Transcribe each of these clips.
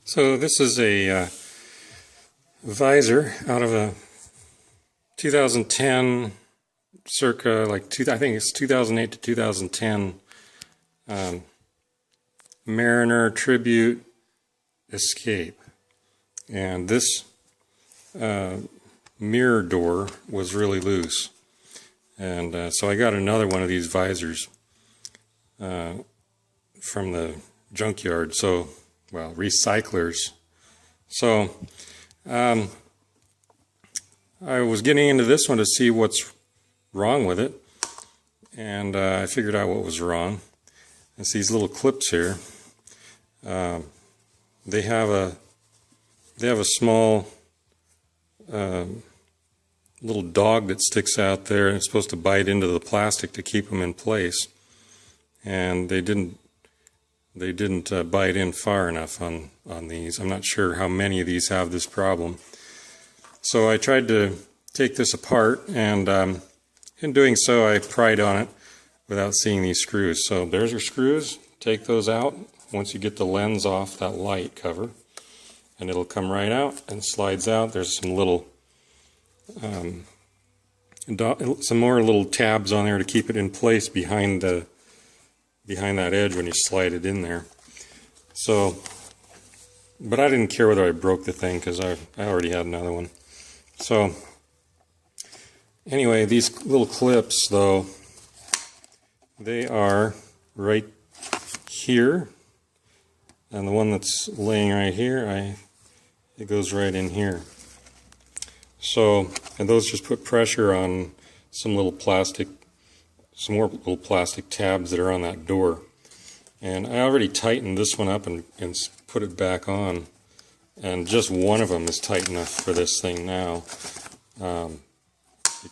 So this is a visor out of a 2010, circa I think it's 2008 to 2010 Mariner Tribute Escape, and this mirror door was really loose, and so I got another one of these visors from the junkyard. So, well, recyclers. So I was getting into this one to see what's wrong with it, and I figured out what was wrong. It's these little clips here. They have a small little dog that sticks out there, and it's supposed to bite into the plastic to keep them in place, and they didn't bite in far enough on these. I'm not sure how many of these have this problem. So I tried to take this apart, and in doing so I pried on it without seeing these screws. So there's your screws. Take those out once you get the lens off that light cover, and it'll come right out and slides out. There's some little some more little tabs on there to keep it in place behind that edge when you slide it in there. So, but I didn't care whether I broke the thing because I already had another one. So anyway, these little clips though, they are right here, and the one that's laying right here, it goes right in here. So, and those just put pressure on some more little plastic tabs that are on that door. And I already tightened this one up and put it back on, and just one of them is tight enough for this thing now. You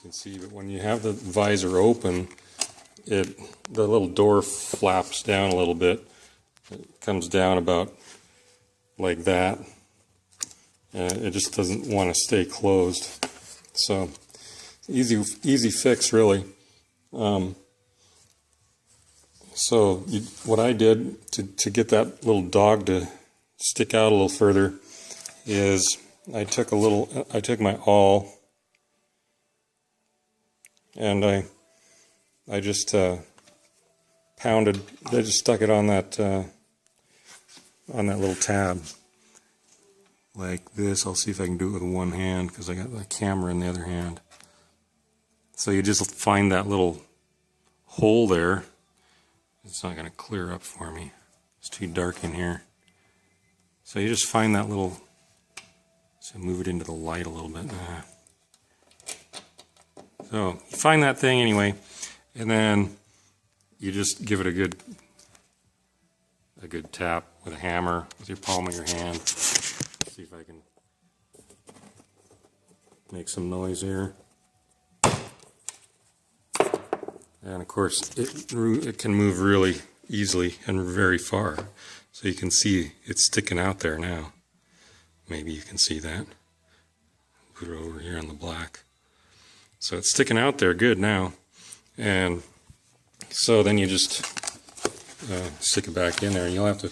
can see that when you have the visor open, the little door flaps down a little bit. It comes down about like that. It just doesn't want to stay closed. So easy fix, really. So what I did to get that little dog to stick out a little further is I took my awl, and I just stuck it on that little tab like this. I'll see if I can do it with one hand because I got the camera in the other hand. So you just find that little hole there. It's not going to clear up for me. It's too dark in here. So you just find that little, so move it into the light a little bit. So you find that thing anyway, and then you just give it a good tap with a hammer with your palm of your hand. Let's see if I can make some noise here. And of course, it can move really easily and very far. So you can see it's sticking out there now. Maybe you can see that. Put it over here on the black. So it's sticking out there good now. And so then you just stick it back in there, and you'll have to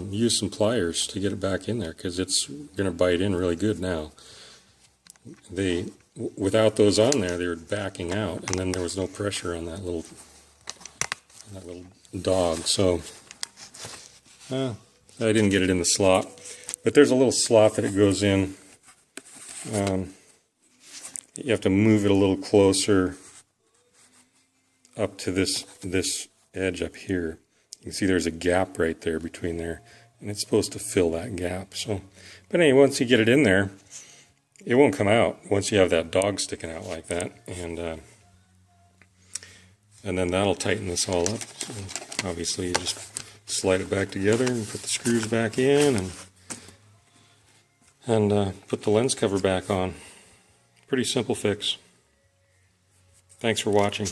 use some pliers to get it back in there because it's going to bite in really good now. Without those on there, they were backing out, and then there was no pressure on that little dog. So I didn't get it in the slot, but there's a little slot that it goes in. You have to move it a little closer up to this edge up here. You can see there's a gap right there between there, and it's supposed to fill that gap. So, but anyway, once you get it in there, it won't come out once you have that dog sticking out like that, and then that'll tighten this all up. So obviously you just slide it back together and put the screws back in, and put the lens cover back on. Pretty simple fix. Thanks for watching.